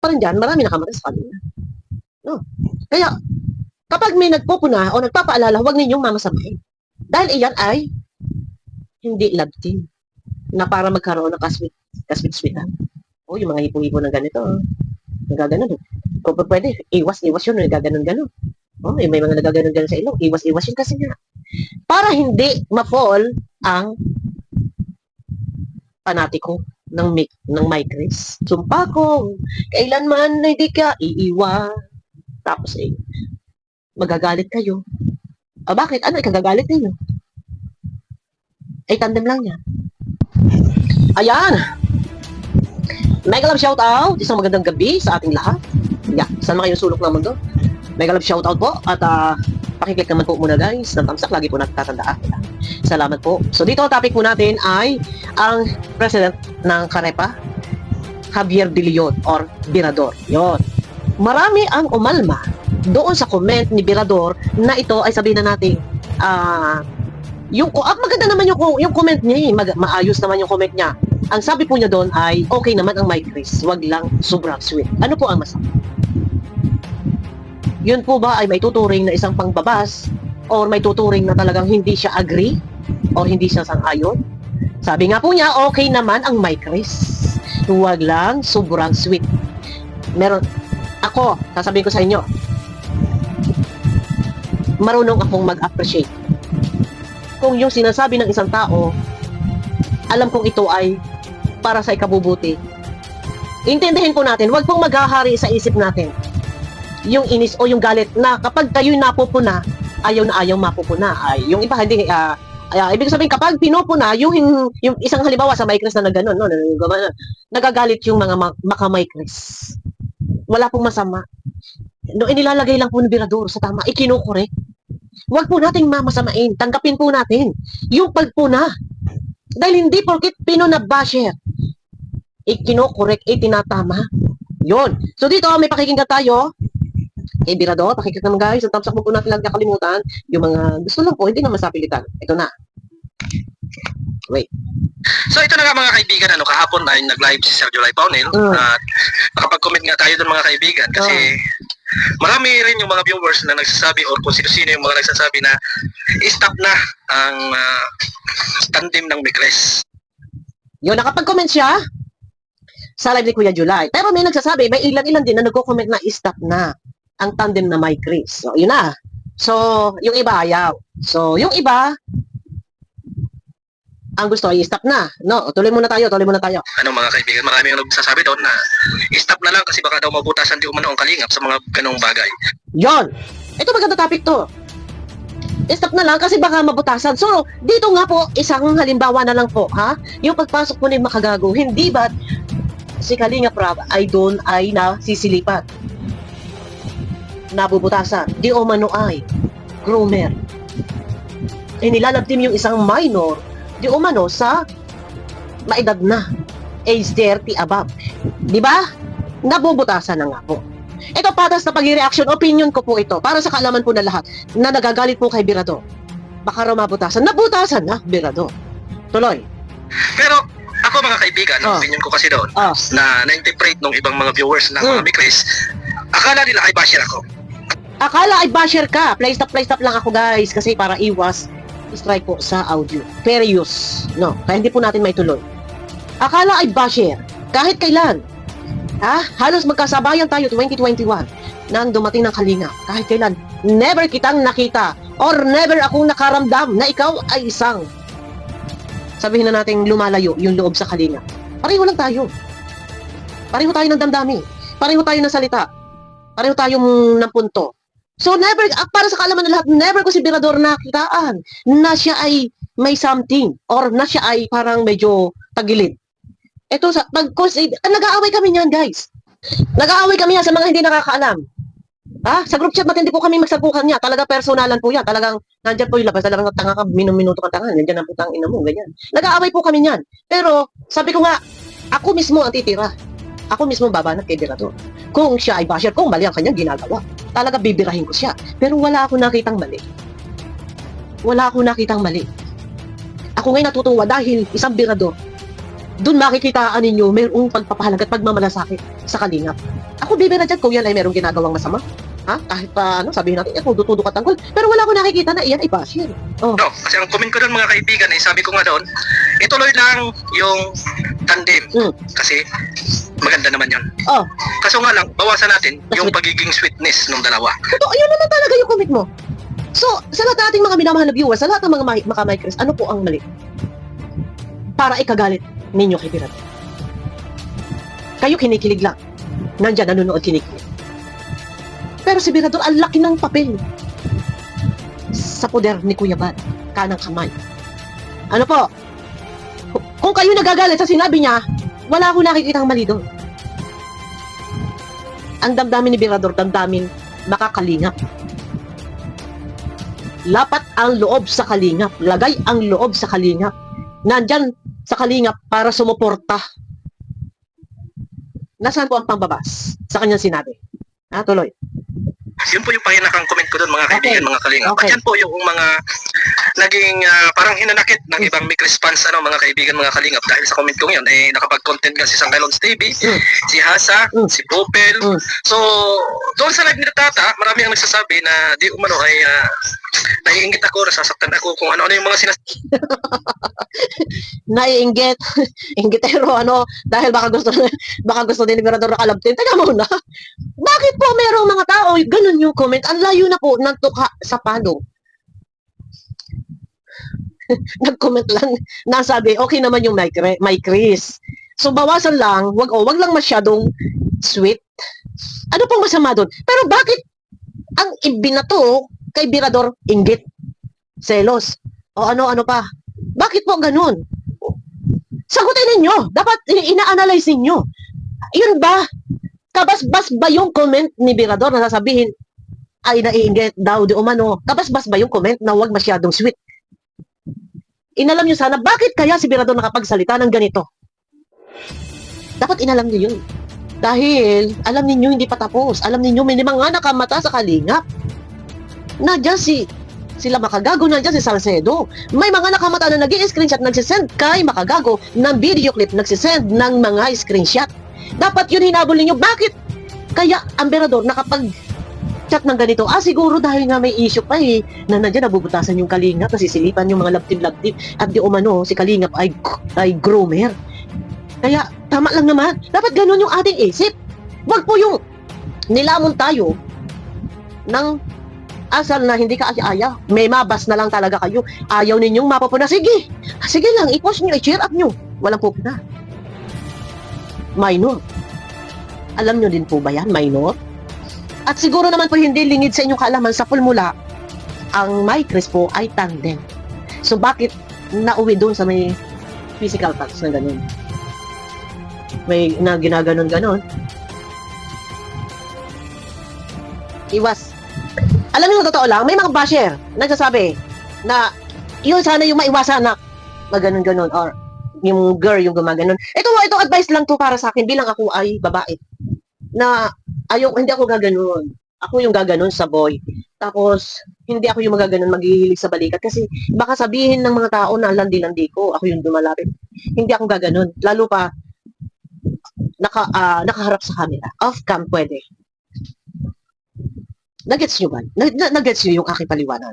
pa rin dyan, marami nakamatay sa kanila. No? Kaya, kapag may nagpupuna o nagpapaalala, huwag ninyong mamasamain. Dahil iyan ay hindi love team na para magkaroon ng kaswit-switan. O, yung mga hipo-hipo na ganito, nagaganon. Kung pwede, iwas-iwas yun, nagaganon-ganon. O, may mga nagaganon-ganon sa ilong, iwas-iwas yun kasi nga. Para hindi ma-fall ang panatiko ng Micris. Sumpa ko, kailanman na hindi ka iiwan. Tapos magagalit kayo. Bakit? Ano ikagagalit ninyo? Ay, tandem lang yan. Ayan! Mega love shoutout! Isang magandang gabi sa ating lahat. Yeah, saan na kayong sulok ng mundo? Mega love shoutout po at pakiclick naman po muna guys ng thumbs up. Lagi po natatandaan. Salamat po. So dito ang topic po natin ay ang president ng Carepa, Javier De Leon or Birador. Yon. Marami ang umalma doon sa comment ni Birador na ito ay sabihin na natin maganda naman yung comment niya maayos naman yung comment niya. Ang sabi po niya doon ay okay naman ang Micris, wag lang sobrang sweet. Ano po ang masama? Yun po ba ay may tuturing na isang pangbabas or may tuturing na talagang hindi siya agree or hindi siya sang-ayon? Sabi nga po niya okay naman ang Micris, wag lang sobrang sweet. Ako, sasabihin ko sa inyo, marunong akong mag-appreciate. Kung yung sinasabi ng isang tao, alam kong ito ay para sa ikabubuti. Intindihin po natin, wag pong maghahari sa isip natin yung inis o yung galit na kapag kayo'y napupuna, ayaw na ayaw mapupuna. Ay, yung iba hindi, ibig sabihin kapag pinupuna, yung isang halimbawa sa Micris na nagganon, nagagalit yung mga maka-Micris. Wala pong masama. No, inilalagay lang po ng Birador sa tama, ikinukorek. Huwag po nating mamasamain. Tanggapin po natin yung pagpuna. Dahil hindi porkit pinuna basher, ikinukorek, tinatama. Yun. So dito, may pakikinggan tayo. Kay Birador, pakikinggan naman guys. Ang thumbs up po natin lang kakalimutan. Yung mga gusto lang po, hindi naman sa pilitan. Ito na. Wait. So ito na nga mga kaibigan, kahapon ay nag-live si Sergio Lai Paunel at nakapag-comment nga tayo doon mga kaibigan kasi marami rin yung mga viewers na nagsasabi or kung sino-sino yung mga nagsasabi na i-stop na ang tandem ng Micris. Yun, nakapag-comment siya sa live ni Kuya July. Pero may nagsasabi, may ilan-ilan din na nagko-comment na i-stop na ang tandem na Micris. So, yun na. So, yung iba ayaw. So, yung iba ang gusto ay stop na. No, tuloy muna tayo. Ano mga kaibigan, marami yung nagsasabi doon na stop na lang kasi baka daw mabutasan di umano ang kalingap sa mga ganong bagay. Yon. Ito maganda topic to. Stop na lang kasi baka mabutasan. So, dito nga po, isang halimbawa na lang po, ha? Yung pagpasok po ni Makagago, hindi ba si Kalingap Rab ay doon ay nasisilipat? Nabubutasan. Di umano ay groomer. Nilalabtim yung isang minor di umano sa maedad na, age 30 above. Di ba? Nabubutasan na nga po. Ito patas na pag-reaction, opinion ko po ito, para sa kaalaman po na lahat, na nagagalit po kay Birador. Baka raw mabutasan. Nabutasan na, Birador. Tuloy. Pero, ako mga kaibigan, opinion ko kasi doon, na na-interpret ng ibang mga viewers ng mga Micris, akala nila ay basher ako. Akala ay basher ka. Play stop lang ako guys, kasi para iwas strike po sa audio. Fair use. No, kaya hindi po natin may tuloy. Akala ay basher. Kahit kailan. Halos magkasabayan tayo 2021 nang dumating ng Kalinga. Kahit kailan. Never kitang nakita or never akong nakaramdam na ikaw ay isang sabihin na natin lumalayo yung loob sa Kalinga. Pareho lang tayo. Pareho tayo ng damdami. Pareho tayo ng salita. Pareho tayong ng punto. So never, para sa kaalaman ng lahat, never ko si Birador nakitaan na siya ay may something or na siya ay parang medyo tagilid. Ito, nag-aaway kami niyan guys. Nag-aaway kami yan sa mga hindi nakakaalam. Sa group chat matindi po kami magsabukan niya. Talaga personalan po yan. Talagang nandyan po yung labas. Talagang tanga ka, minuto kang tanga. Nandyan ang putang ina mo, ganyan. Nag-aaway po kami niyan. Pero sabi ko nga, ako mismo ang titira. Ako mismo babanat kay Birador. Kung siya ay basher, kung mali ang kanyang ginagawa, talaga bibirahin ko siya. Pero wala akong nakitang mali. Wala akong nakitang mali. Ako ngayon natutuwa dahil isang Birador doon makikitaan ninyo mayroong pagpapahalag at pagmamalasakit sa kalingap. Ako bibira dyan kung yan ay mayroong ginagawang masama. Ha? Kahit pa, sabihin natin, tudo-tudo ka tanggol. Pero wala ko nakikita na iyan ay basher. Oh. No, kasi ang comment ko doon mga kaibigan, sabi ko nga doon, ituloy lang yung tandem. Kasi maganda naman yun. Oh. Kaso nga lang, bawasan natin yung pagiging sweetness ng dalawa. Ito, ayun naman talaga yung comment mo. So, sa lahat ng ating mga minamahal na viewers, sa lahat ng mga maka-micros, ano po ang mali? Para ikagalit ninyo kay Birat. Kayo kinikilig lang. Nandyan, nanonood kinikilig. Pero si Birador, ang laki ng papel sa poder ni Kuya Bal. Kanang kamay. Ano po? Kung kayo nagagalit sa sinabi niya, wala akong nakikitang mali doon. Ang damdamin ni Birador, damdamin makakalingap. Lapat ang loob sa kalingap. Lagay ang loob sa kalingap. Nandyan sa kalingap para sumuporta. Nasaan po ang pangbabas sa kanyang sinabi? Tuloy. Yun po yung pahinakang comment ko doon mga kaibigan, mga kalingap. Okay. At yan po yung mga naging parang hinanakit ng ibang Mikris fans, mga kaibigan, mga kalingap. Dahil sa comment ko ngayon, nakapag-content nga si Sangailons TV, si Hasa, si Popel. So, doon sa live ni Tata, marami ang nagsasabi na di umano ay naiingit ako, nasasaktan ako kung ano-ano yung mga Naiinggit. Inggitero, dahil baka gusto din ni Mirador na kalabtin. Teka muna. Bakit po merong mga tao, ganun yung comment, ang layo na po ng tuka sa palo. Nag-comment lang, nasabi, okay naman yung may Chris. So, bawasan lang, wag lang masyadong sweet. Ano pong masama doon? Pero bakit ang ibinato kay Birador, inggit, selos, o ano pa? Bakit po ganun? Sagutin ninyo. Dapat ina-analyze ninyo. Yun ba? Kabasbas ba yung comment ni Birador na sasabihin ay naiinggit daw di umano? Kabasbas ba yung comment na wag masyadong sweet? Inalam nyo sana, bakit kaya si Birador nakapagsalita ng ganito? Dapat inalam nyo yun. Dahil, alam ninyo hindi pa tapos. Alam ninyo, may mga nakamata sa kalingap. Nandiyan sila Makagago, nandiyan si Salcedo. May mga nakamata na nag-i-screenshot, nagsisend kay Makagago ng video clip, nagsisend ng mga screenshot. Dapat yun hinabol ninyo. Bakit kaya ang Birador nakapag-chat ng ganito? Siguro dahil nga may issue pa na nandiyan nabubutasan yung kalingap, nasisilipan yung mga labtib-labtib, at di umano, si kalingap ay groomer. Kaya, tama lang naman. Dapat ganun yung ating isip. Wag po yung nilamon tayo ng asal na hindi ka ayaw. May mabas na lang talaga kayo. Ayaw ninyong mapapuna. Sige lang, i-post nyo, i-cheer up nyo. Walang pupuna. Minor. Alam nyo din po ba yan, minor? At siguro naman po hindi lingid sa inyong kaalaman sa pulmula, ang my Chris po ay tandem. So bakit nauwi doon sa may physical touch na ganun? May na ginaganon-ganon. Iwas. Alam niyo, totoo lang, may mga basher nagsasabi na yun sana yung maiwasan na maganon-ganon or yung girl yung gumaganon. Ito advice lang to para sa akin bilang ako ay babae. Na hindi ako gaganon. Ako yung gaganon sa boy. Tapos, hindi ako yung magaganon maghihilig sa balikat kasi baka sabihin ng mga tao na landi-landi ko, ako yung dumalapit. Hindi ako gaganon. Lalo pa, nakaharap sa camera. Off-cam pwede. Nagets nyo ba? Nagets nyo yung aking paliwanag?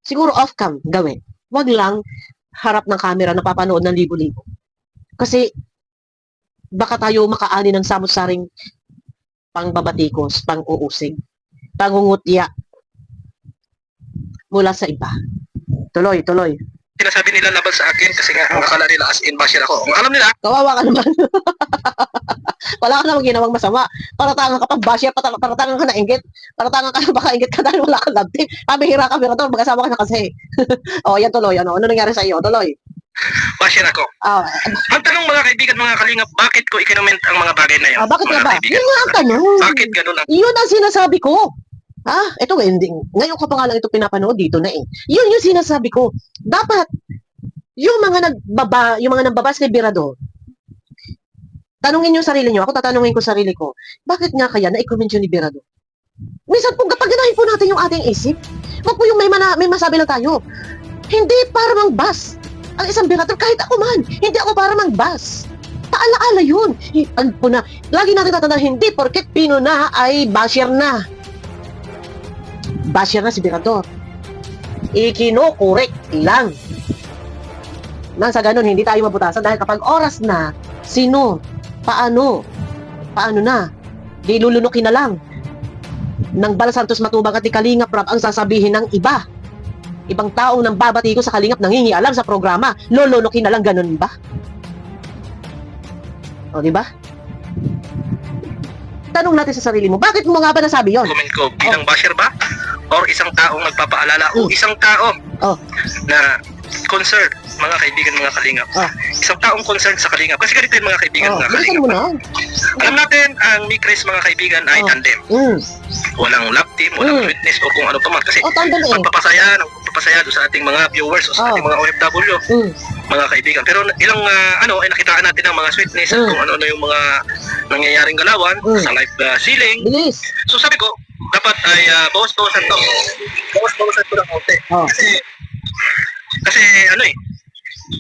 Siguro off-cam gawin. Wag lang harap ng camera na papanood ng libo-libo. Kasi baka tayo makaani ng samot-saring pangbabatikos, pang-uusig, pangungutya mula sa iba. Tuloy. Sinasabi nila laban sa akin kasi nga akala nila as in basher ako. Alam nila, Kawawa ka naman. Wala ka namang ginawang masama. Paratangan ka pang basher, paratangan ka na inggit. Paratangan ka na baka inggit ka dahil wala kang love team. Pabihira ka, Birador, mag-asawa ka na kasi. Yan tuloy. Ano nangyari sa iyo? Tuloy. basher ako. Ang tanong mga kaibigan, mga kalingap, bakit ko ikinoment ang mga bagay na yun? Bakit nga mga ba? kaibigan? Yun nga ang tanong. Bakit ganun ang Yun ang sinasabi ko. Ito ngayon ko pa nga lang ito pinapanood dito na Yun yung sinasabi ko. Dapat, yung mga nagbabas kay Birador, tanungin yung sarili nyo, ako tatanungin ko sarili ko, bakit nga kaya na-comment yun ni Birador? Minsan po, kapag ganahin po natin yung ating isip, wag po yung may masabi lang tayo. Hindi para mang bas. Ang isang Birador, kahit ako man, hindi ako para mang bas. Paalaala yun. Ano po na, lagi natin tatandaan, hindi porket Pino na ay basher na. Basher na si Birador. Ikinokorek lang. Nang sa ganun, hindi tayo mabutasan dahil kapag oras na, sino, paano na, di lulunukin na lang ng Bala Santos Matubang at ni Kalingap Rap ang sasabihin ng iba. Ibang taong nang babati ko sa Kalingap nangingialam sa programa, lulunukin na lang, ganun ba? O, di ba? Tanong natin sa sarili mo, bakit mo nga ba nasabi yon? Comment ko bilang basher ba? Or isang taong nagpapaalala o isang tao Oh. na concerned, mga kaibigan, mga kalingap. Ah. Isang taong concerned sa kalingap. Kasi ganito yung mga kaibigan, Oh, mga bilisan kalingap. mo na. Alam natin, ang Mikres, mga kaibigan, ay Oh. tandem. Mm. Walang love team, walang Mm. fitness o kung ano pa man. Kasi O, tanda na eh. magpapasaya doon sa ating mga viewers o sa Oh. ating mga OFW, Mm. mga kaibigan. Pero ilang ay nakitaan natin ang mga sweetness at Mm. kung ano-ano yung mga nangyayaring galawan Mm. sa live ceiling. Bilis. So sabi ko, dapat ay bawas-bawasan to. Bawas-bawasan to ng konti. Oh. Kasi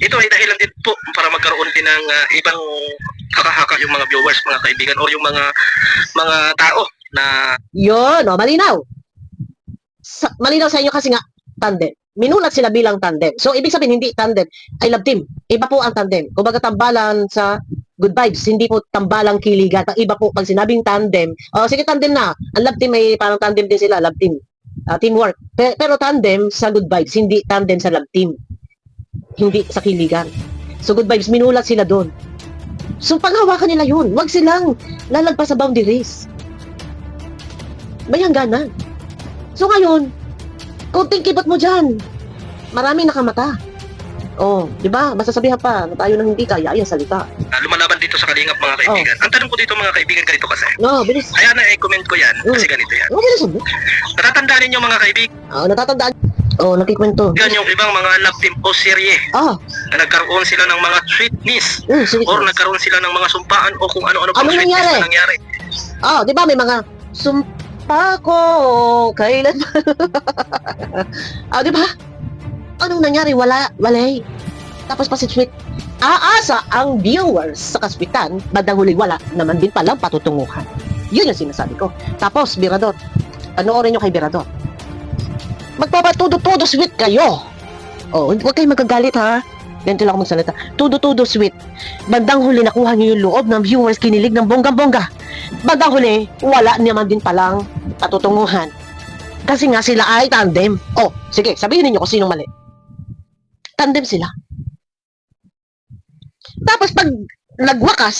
ito ay dahilan din po para magkaroon din ng ibang haka-haka yung mga viewers, mga kaibigan o yung mga tao na Yun, o, malinaw. Malinaw sa inyo kasi nga, tandem. Minulat sila bilang tandem. So, ibig sabihin, hindi tandem, ay love team. Iba po ang tandem. Kumbaga, tambalan sa good vibes, hindi po tambalang kiligan. Iba po, pag sinabing tandem, o, sige, tandem na. Ang love team, may parang tandem din sila, love team. Teamwork. Pero tandem sa good vibes, hindi tandem sa love team. Hindi sa kiligan. So, good vibes, minulat sila doon. So, panghawakan nila yun. Huwag silang lalagpas sa boundaries. May hangganan. So ngayon, kunting kibot mo dyan. Maraming nakamata. Oh, di ba? Masasabihan pa na tayo nang hindi kaya, yung salita. lumalaban dito sa kalingap, mga kaibigan. Ang tanong ko dito, mga kaibigan, ganito kasi. No, bilis. Kaya na-comment ko yan kasi ganito yan. Oh, bilis mo. Natatandaan ninyo, mga kaibigan, Oh, natatandaan. Oh, nakikwento. yung ibang mga love team o serye Ah, na nagkaroon sila ng mga sweetness sige. or nagkaroon sila ng mga sumpaan o kung ano-ano pang Ano sweetness nangyari? na nangyari. Ah, di ba may mga sumpa ko kailan? Di ba? Anong nangyari? Walay. Tapos pa si Sweet. Aasa ang viewers sa kaswitan, bandang huli wala naman din palang patutunguhan. Yun yung sinasabi ko. Tapos, Birador, panoorin nyo kay Birador. Magpapatudo-tudo sweet kayo. Oh, huwag kayong magagalit ha. Ganito lang ako magsalita. Tudo-tudo sweet. Bandang huli nakuha niyo yung loob ng viewers, kinilig ng bonggang-bongga. Bandang huli, wala naman din palang patutunguhan. Kasi nga sila ay tandem. Oh, sige, sabihin niyo kung sinong mali. Tandem sila. Tapos pag nagwakas,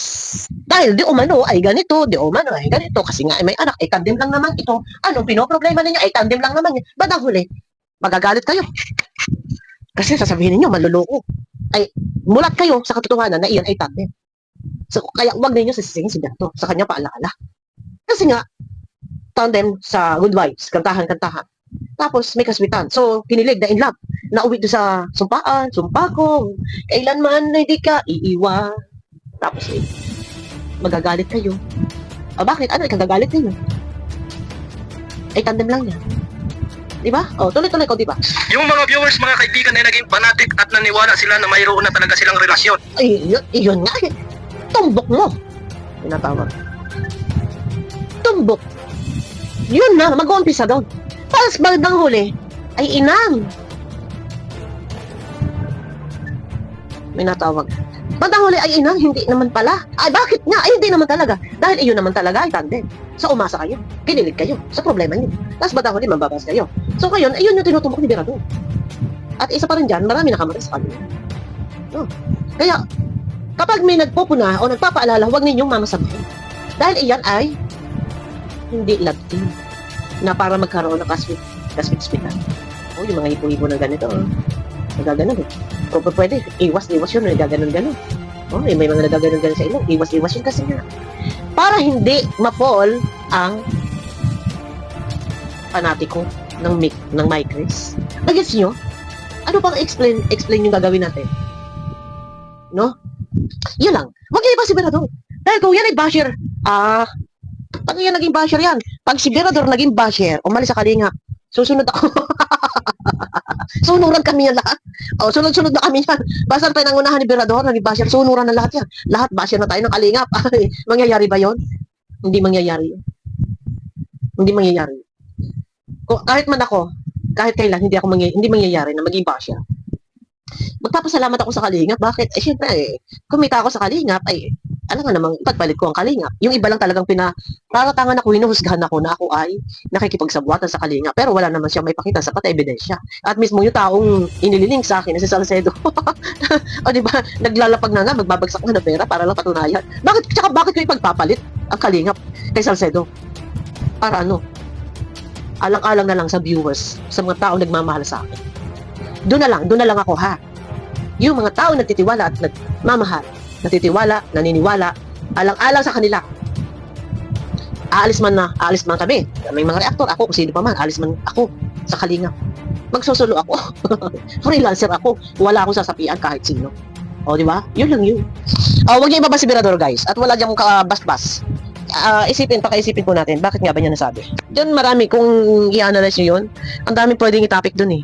dahil di umano ay ganito, di umano ay ganito, kasi nga ay may anak, ay tandem lang naman ito. Anong pinoproblema ninyo? Ay tandem lang naman yun. Bandang huli, magagalit kayo. Kasi sasabihin ninyo, maluloko. Ay, mulat kayo sa katotohanan na iyan ay tandem. So, kaya wag ninyo sisingin si Berto sa kanya paalaala. Kasi nga, tandem sa good vibes, kantahan-kantahan. Tapos, may kaswitan. So, kinilig na in love. Nauwi doon sa sumpaan, sumpa ko, kailanman na hindi ka iiwan. Tapos, magagalit kayo. Bakit? Ano ikagagalit ninyo? Ay, tandem lang yan. Diba? Tuloy-tuloy ko, diba? Yung mga viewers, mga kaibigan, ay naging fanatic at naniwala sila na mayroon na talaga silang relasyon. Ay, yun nga. Tumbok mo. Tinatawag. Tumbok. Yun na, mag-uumpisa doon. Tapos bandang huli, ay inang. May natawag. Bandang huli ay inang, hindi naman pala. Ay, bakit nga? Ay, hindi naman talaga. Dahil iyon naman talaga ay tandem. So, umasa kayo. Kinilig kayo sa problema niyo. Tapos bandang huli, mambabas kayo. So, ngayon, ayun yung tinutumbok ni Birador. At isa pa rin dyan, marami nakamata sa kanila. No. Kaya, kapag may nagpupuna o nagpapaalala, huwag ninyong mamasabihin. Dahil iyan ay hindi love team na para magkaroon ng kaswit-switan. Yung mga hipo-hipo na ganito, nagaganon eh. O pwede, iwas yun, nagaganon-ganon. May mga nagaganon-ganon sa ilong, iwas yun kasi nga. Para hindi ma-fall ang panatiko ng Micres. Nag-gets nyo? Ano pang explain yung gagawin natin? No? Yun lang. Huwag niya iba si Birador. Dahil kung yan ay basher, pag yan naging basher yan, pag si Birador naging basher, umalis sa Kalingap, susunod ako. Sunuran kami yan lahat. O, sunod-sunod na kami yan. Basta tayo nangunahan ni Berador, naging basher, sunuran na lahat yan. Lahat basher na tayo ng kalingap. Ay, mangyayari ba yon? Hindi mangyayari yun. Hindi mangyayari. Kahit man ako, kahit kailan, hindi mangyayari na maging basher. Magpapasalamat ako sa kalingap. Bakit? Eh, syempre, kumita ako sa kalingap, alam nga namang, ipagpalit ko ang kalingap. Yung iba lang talagang paratangan ako, hinuhusgahan ako na ako ay nakikipagsabwatan sa kalingap. Pero wala naman siya may pakita sa pati ebidensya. At mismo yung taong inililink sa akin na si Salcedo. O di ba, naglalapag na nga, magbabagsak na ng pera para lang patunayan. Bakit ko ipagpapalit ang kalingap kay Salcedo? Para ano? Alang-alang na lang sa viewers, sa mga taong nagmamahal sa akin. Doon na lang ako ha. Yung mga tao nagtitiwala at nagmamahal, natitiwala, naniniwala, alang-alang sa kanila. Aalis man kami. May mga reactor, ako, kung sino pa man, aalis man ako sa kalingap. Magsusulo ako. Freelancer ako. Wala akong sasapian kahit sino. O, di ba? Yun lang yun. O, huwag niyo ibaba si Berador, guys. At wala diyang kabas-bas. Pakaisipin po natin, bakit nga ba niya nasabi? Diyan marami, kung i-analyze nyo yun, ang daming pwedeng i-topic dun eh.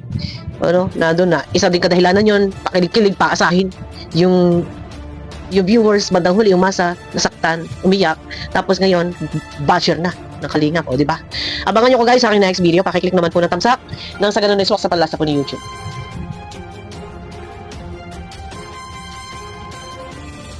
Ano, na doon na, isa din kadahilanan yun, pakilig-kilig, paasahin, yung viewers, bandang huli, umasa, nasaktan, umiyak, tapos ngayon, basher na, ng kalingap, o diba? Abangan nyo ko guys sa aking next video, pakiclick naman po ng thumbs up, nang sa ganun ay swak sa palasa po ni YouTube.